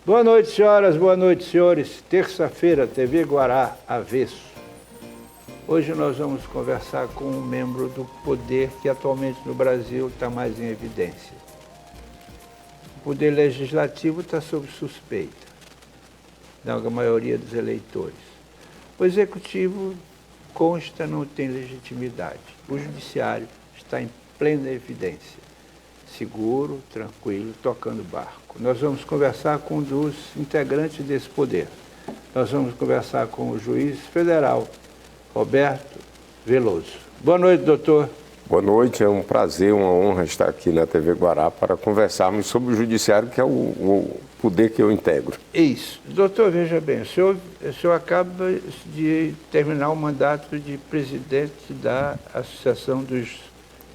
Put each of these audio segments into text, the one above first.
Boa noite, senhoras, boa noite, senhores. Terça-feira, TV Guará, Avesso. Hoje nós vamos conversar com um membro do poder que atualmente no Brasil está mais em evidência. O poder legislativo está sob suspeita, da maioria dos eleitores. O executivo consta não tem legitimidade. O judiciário está em plena evidência. Seguro, tranquilo, tocando barco. Nós vamos conversar com um dos integrantes desse poder. Nós vamos conversar com o juiz federal, Roberto Veloso. Boa noite, doutor. Boa noite, é um prazer, uma honra estar aqui na TV Guará para conversarmos sobre o judiciário, que é o poder que eu integro. Isso. Doutor, veja bem, o senhor acaba de terminar o mandato de presidente da Associação dos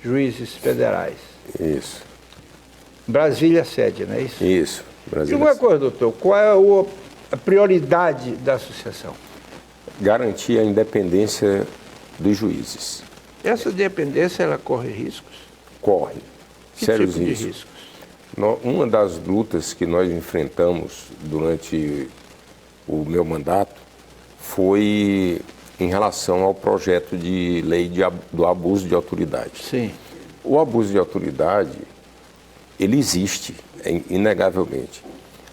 Juízes Federais. Isso. Brasília sede, não é isso? Isso. Brasília. E uma coisa, doutor, qual é a prioridade da associação? Garantir a independência dos juízes. Essa dependência, ela corre riscos? Corre. Que Sérios tipo de riscos. riscos? Uma das lutas que nós enfrentamos durante o meu mandato foi em relação ao projeto de lei do abuso de autoridade. Sim. O abuso de autoridade, ele existe, inegavelmente.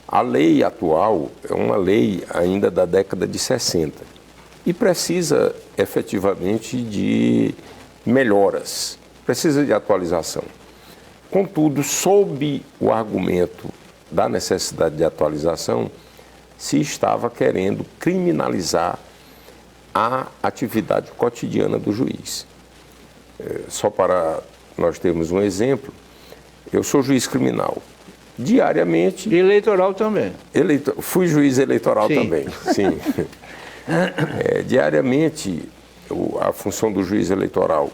A lei atual é uma lei ainda da década de 60 e precisa efetivamente de melhoras, precisa de atualização. Contudo, sob o argumento da necessidade de atualização, se estava querendo criminalizar a atividade cotidiana do juiz. Só para nós termos um exemplo, eu sou juiz criminal. Diariamente... E eleitoral também. Fui juiz eleitoral Sim. também, sim. Diariamente, a função do juiz eleitoral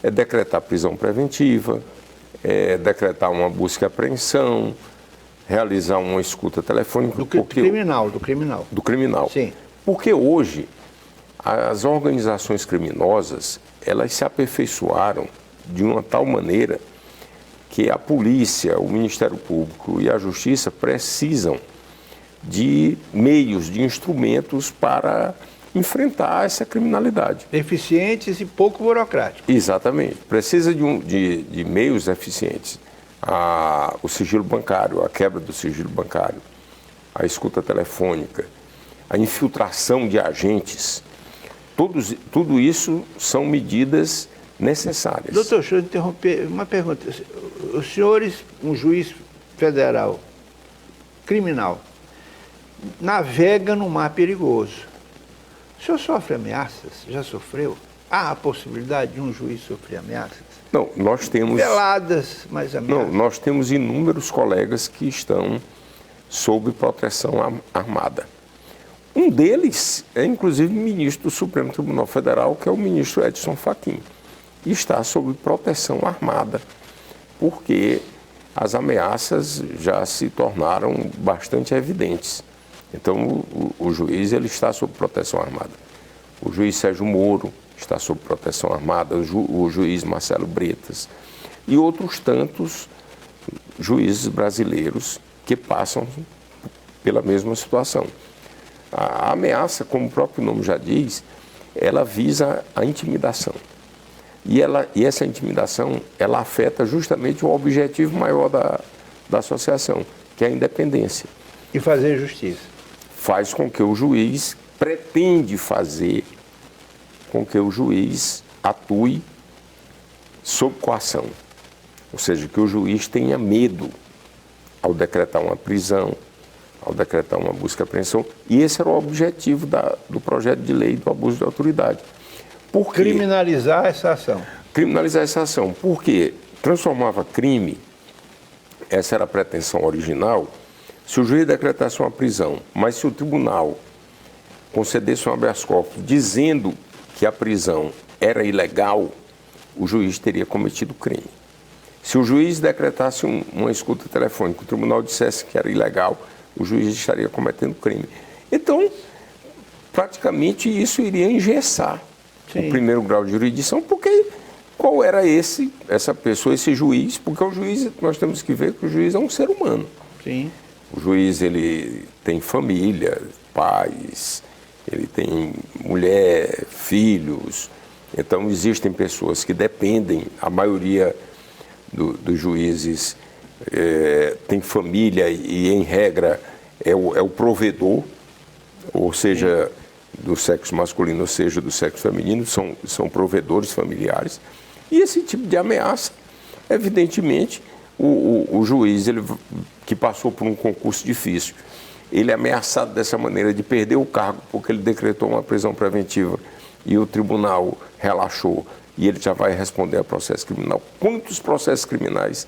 é decretar prisão preventiva, decretar uma busca e apreensão, realizar uma escuta telefônica. Do criminal. Do criminal. Sim. Porque hoje, as organizações criminosas, elas se aperfeiçoaram de uma tal maneira que a polícia, o Ministério Público e a Justiça precisam de meios, de instrumentos para enfrentar essa criminalidade. Eficientes e pouco burocráticos. Exatamente. Precisa de meios eficientes. O sigilo bancário, a quebra do sigilo bancário, a escuta telefônica, a infiltração de agentes. Tudo isso são medidas necessárias. Doutor, deixa eu interromper uma pergunta. Os senhores, um juiz federal criminal, navega num mar perigoso. O senhor sofre ameaças? Já sofreu? Há a possibilidade de um juiz sofrer ameaças? Não, nós temos... Veladas, mas ameaças. Não, nós temos inúmeros colegas que estão sob proteção armada. Um deles é, inclusive, ministro do Supremo Tribunal Federal, que é o ministro Edson Fachin. E está sob proteção armada, porque as ameaças já se tornaram bastante evidentes. Então, o juiz ele está sob proteção armada. O juiz Sérgio Moro está sob proteção armada, o juiz Marcelo Bretas e outros tantos juízes brasileiros que passam pela mesma situação. A ameaça, como o próprio nome já diz, ela visa a intimidação. E essa intimidação, ela afeta justamente o objetivo maior da associação, que é a independência. E fazer justiça. Faz com que o juiz, pretende fazer com que o juiz atue sob coação. Ou seja, que o juiz tenha medo ao decretar uma prisão, ao decretar uma busca e apreensão. E esse era o objetivo do projeto de lei do abuso de autoridade. Por quê? Criminalizar essa ação. Criminalizar essa ação. Porque transformava crime, essa era a pretensão original, se o juiz decretasse uma prisão, mas se o tribunal concedesse um habeas corpus dizendo que a prisão era ilegal, o juiz teria cometido crime. Se o juiz decretasse uma escuta telefônica, o tribunal dissesse que era ilegal, o juiz estaria cometendo crime. Então, praticamente isso iria engessar o primeiro grau de jurisdição, porque qual era essa pessoa, esse juiz? Porque o juiz, nós temos que ver que o juiz é um ser humano. Sim. O juiz, ele tem família, pais, ele tem mulher, filhos. Então, existem pessoas que dependem, a maioria dos juízes tem família e, em regra, é o provedor, ou seja, do sexo masculino, ou seja, do sexo feminino, são provedores familiares. E esse tipo de ameaça, evidentemente, o juiz que passou por um concurso difícil, ele é ameaçado dessa maneira de perder o cargo porque ele decretou uma prisão preventiva e o tribunal relaxou e ele já vai responder a processo criminal. Quantos processos criminais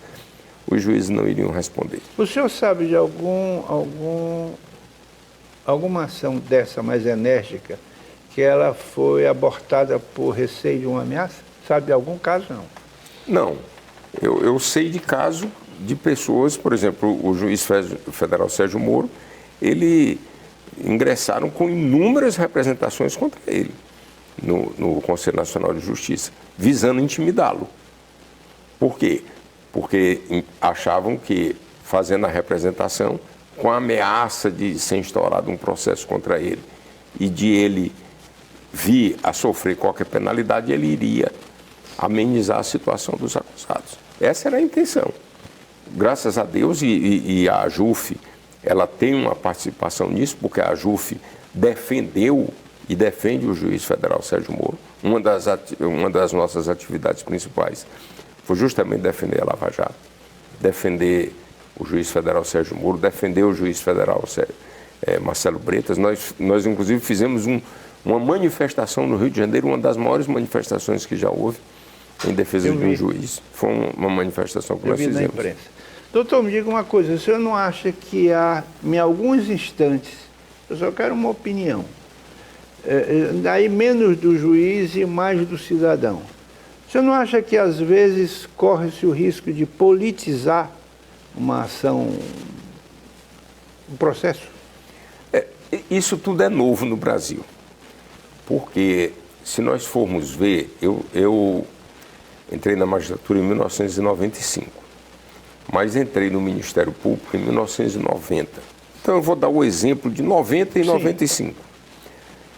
os juízes não iriam responder? O senhor sabe de alguma ação dessa mais enérgica que ela foi abortada por receio de uma ameaça? Sabe de algum caso, não? Não. Eu sei de caso de pessoas, por exemplo, o juiz federal Sérgio Moro, ele ingressaram com inúmeras representações contra ele no Conselho Nacional de Justiça, visando intimidá-lo. Por quê? Porque achavam que, fazendo a representação, com a ameaça de ser instaurado um processo contra ele e de ele vir a sofrer qualquer penalidade, ele iria amenizar a situação dos acusados. Essa era a intenção. Graças a Deus, e a AJUF, ela tem uma participação nisso, porque a AJUF defendeu e defende o juiz federal Sérgio Moro. Uma das nossas atividades principais foi justamente defender a Lava Jato, defender o juiz federal Sérgio Moro, defender o juiz federal Marcelo Bretas. Nós inclusive, fizemos uma manifestação no Rio de Janeiro, uma das maiores manifestações que já houve em defesa de um juiz. Foi uma manifestação que nós fizemos. Na imprensa. Doutor, me diga uma coisa, o senhor não acha que há, em alguns instantes, eu só quero uma opinião, daí menos do juiz e mais do cidadão, o senhor não acha que às vezes corre-se o risco de politizar uma ação, um processo? Isso tudo é novo no Brasil, porque se nós formos ver, eu entrei na magistratura em 1995, mas entrei no Ministério Público em 1990. Então eu vou dar o exemplo de 90 e Sim. 95.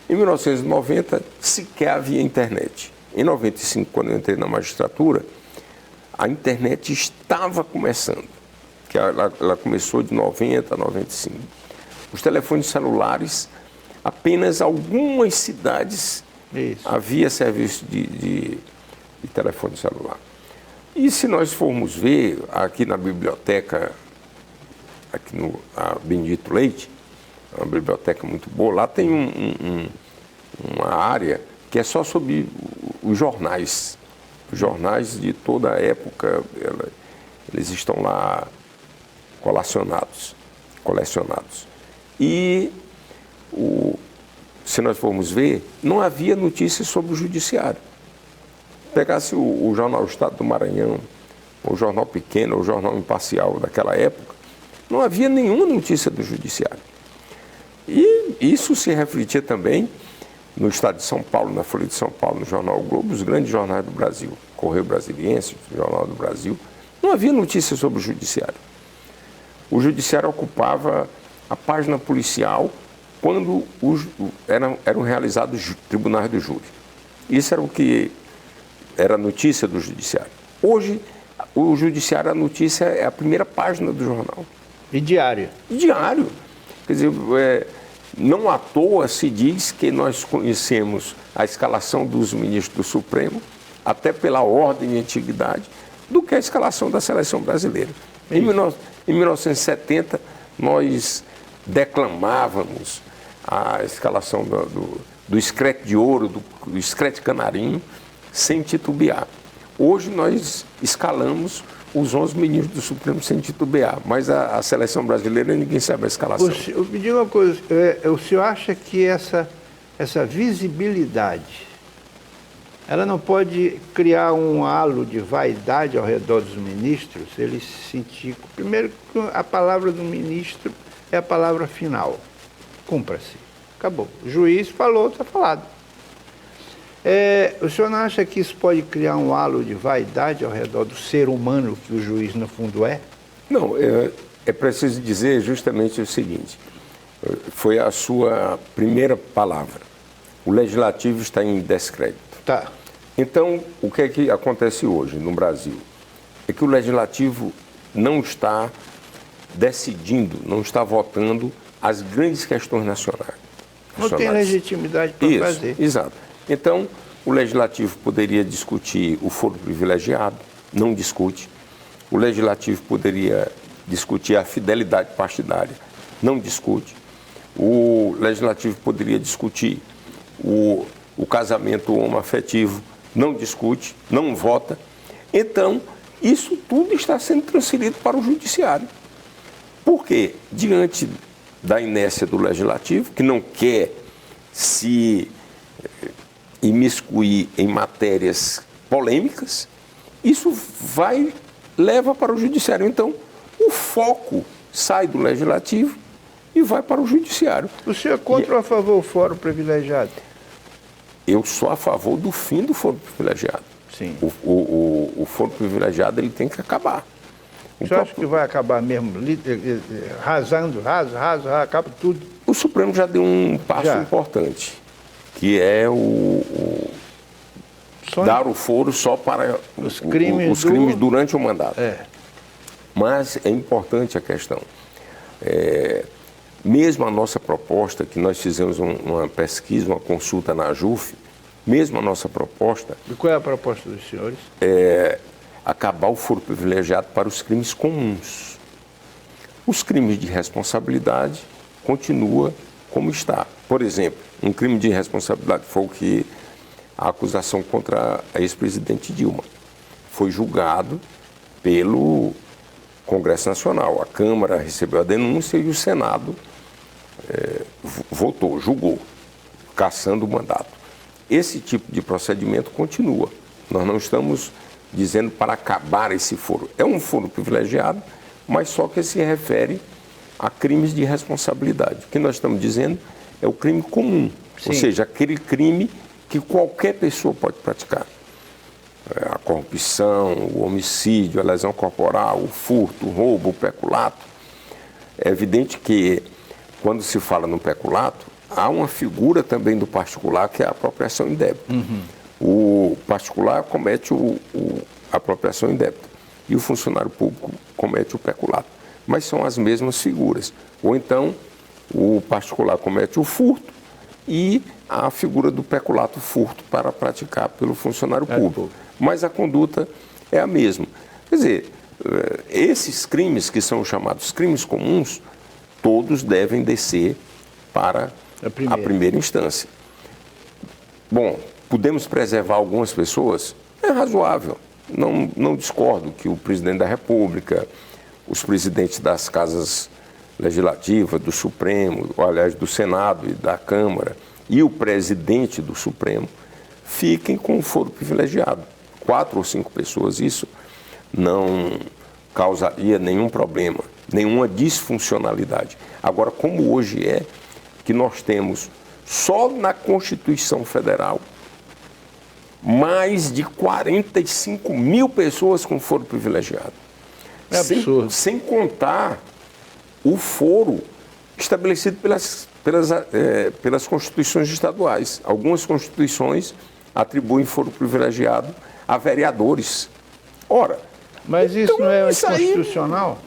Em 1990 sequer havia internet. Em 95, quando eu entrei na magistratura, a internet estava começando, que ela começou de 90 a 95. Os telefones celulares, apenas algumas cidades havia serviço de telefone celular. E se nós formos ver aqui na biblioteca, aqui no Benedito Leite, é uma biblioteca muito boa, lá tem uma área que é só sobre os jornais. Os jornais de toda a época, eles estão lá colecionados. E se nós formos ver, não havia notícias sobre o judiciário. Pegasse o jornal Estado do Maranhão, o jornal pequeno, o jornal imparcial daquela época, não havia nenhuma notícia do judiciário. E isso se refletia também no Estado de São Paulo, na Folha de São Paulo, no jornal o Globo, os grandes jornais do Brasil, Correio Brasiliense, Jornal do Brasil, não havia notícia sobre o judiciário. O judiciário ocupava a página policial quando eram realizados tribunais do júri. Isso era o que era a notícia do judiciário. Hoje, o judiciário, a notícia é a primeira página do jornal. E diário? Diário. Quer dizer, não à toa se diz que nós conhecemos a escalação dos ministros do Supremo, até pela ordem e antiguidade, do que a escalação da seleção brasileira. Em 1970, nós declamávamos a escalação do escrete de ouro, do escrete canarinho, sem titubear. Hoje nós escalamos os 11 ministros do Supremo sem titubear, mas a seleção brasileira ninguém sabe a escalação. Me diga uma coisa, o senhor acha que essa visibilidade Ela não pode criar um halo de vaidade ao redor dos ministros, ele se sentir... Primeiro, a palavra do ministro é a palavra final. Cumpra-se. Acabou. O juiz falou, está falado. O senhor não acha que isso pode criar um halo de vaidade ao redor do ser humano que o juiz, no fundo, é? Não, é preciso dizer justamente o seguinte. Foi a sua primeira palavra. O legislativo está em descrédito. Tá. Então, o que é que acontece hoje no Brasil? É que o legislativo não está decidindo, não está votando as grandes questões nacionais. Não tem legitimidade para fazer. Exato. Então, o legislativo poderia discutir o foro privilegiado, não discute. O legislativo poderia discutir a fidelidade partidária, não discute. O legislativo poderia discutir o casamento homoafetivo, não discute, não vota. Então, isso tudo está sendo transferido para o judiciário. Por quê? Diante da inércia do legislativo, que não quer se imiscuir em matérias polêmicas, isso leva para o judiciário. Então, o foco sai do legislativo e vai para o judiciário. O senhor é contra ou a favor do foro privilegiado? Eu sou a favor do fim do foro privilegiado. Sim. O foro privilegiado ele tem que acabar. O senhor acha que vai acabar mesmo, rasando, acaba tudo? O Supremo já deu um passo importante, que é dar o foro só para os crimes durante o mandato. Mas é importante a questão. Mesmo a nossa proposta, que nós fizemos uma pesquisa, uma consulta na AJUF, mesmo a nossa proposta... E qual é a proposta dos senhores? Acabar o foro privilegiado para os crimes comuns. Os crimes de responsabilidade continua como está. Por exemplo, um crime de responsabilidade foi o que a acusação contra a ex-presidente Dilma. Foi julgado pelo Congresso Nacional. A Câmara recebeu a denúncia e o Senado votou, julgou, cassando o mandato. Esse tipo de procedimento continua. Nós não estamos dizendo para acabar esse foro. É um foro privilegiado, mas só que se refere a crimes de responsabilidade. O que nós estamos dizendo é o crime comum, ou seja, aquele crime que qualquer pessoa pode praticar. A corrupção, o homicídio, a lesão corporal, o furto, o roubo, o peculato. É evidente que, quando se fala no peculato, há uma figura também do particular que é a apropriação indébita. O particular comete a apropriação indébita e o funcionário público comete o peculato. Mas são as mesmas figuras. Ou então, o particular comete o furto e a figura do peculato furto para praticar pelo funcionário público. Mas a conduta é a mesma. Quer dizer, esses crimes que são chamados crimes comuns, todos devem descer para a primeira instância. Bom, podemos preservar algumas pessoas? É razoável. Não discordo que o presidente da República, os presidentes das casas legislativas, do Supremo, ou, aliás, do Senado e da Câmara, e o presidente do Supremo, fiquem com o foro privilegiado. 4 ou 5 pessoas, isso não causaria nenhum problema, nenhuma disfuncionalidade. Agora, como hoje é que nós temos só na Constituição Federal mais de 45 mil pessoas com foro privilegiado. É absurdo. Sem contar o foro estabelecido pelas constituições estaduais. Algumas constituições atribuem foro privilegiado a vereadores. Ora, mas isso então, não é inconstitucional?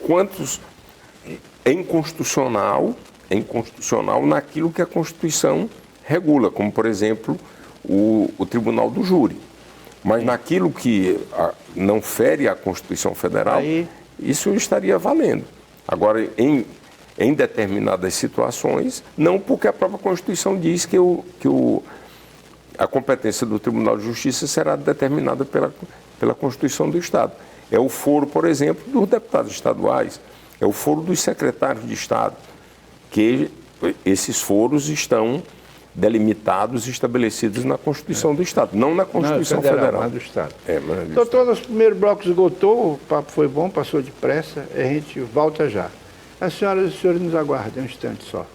Quantos é inconstitucional naquilo que a Constituição regula, como, por exemplo, o Tribunal do Júri. Mas naquilo que não fere a Constituição Federal, isso estaria valendo. Agora, em determinadas situações, não, porque a própria Constituição diz que a competência do Tribunal de Justiça será determinada pela Constituição do Estado. É o foro, por exemplo, dos deputados estaduais, é o foro dos secretários de Estado, que esses foros estão delimitados e estabelecidos na Constituição do Estado, não na Constituição Não, Federal. mas do Estado. Mas do Doutor, nosso primeiro bloco esgotou, o papo foi bom, passou depressa, a gente volta já. As senhoras e os senhores nos aguardem um instante só.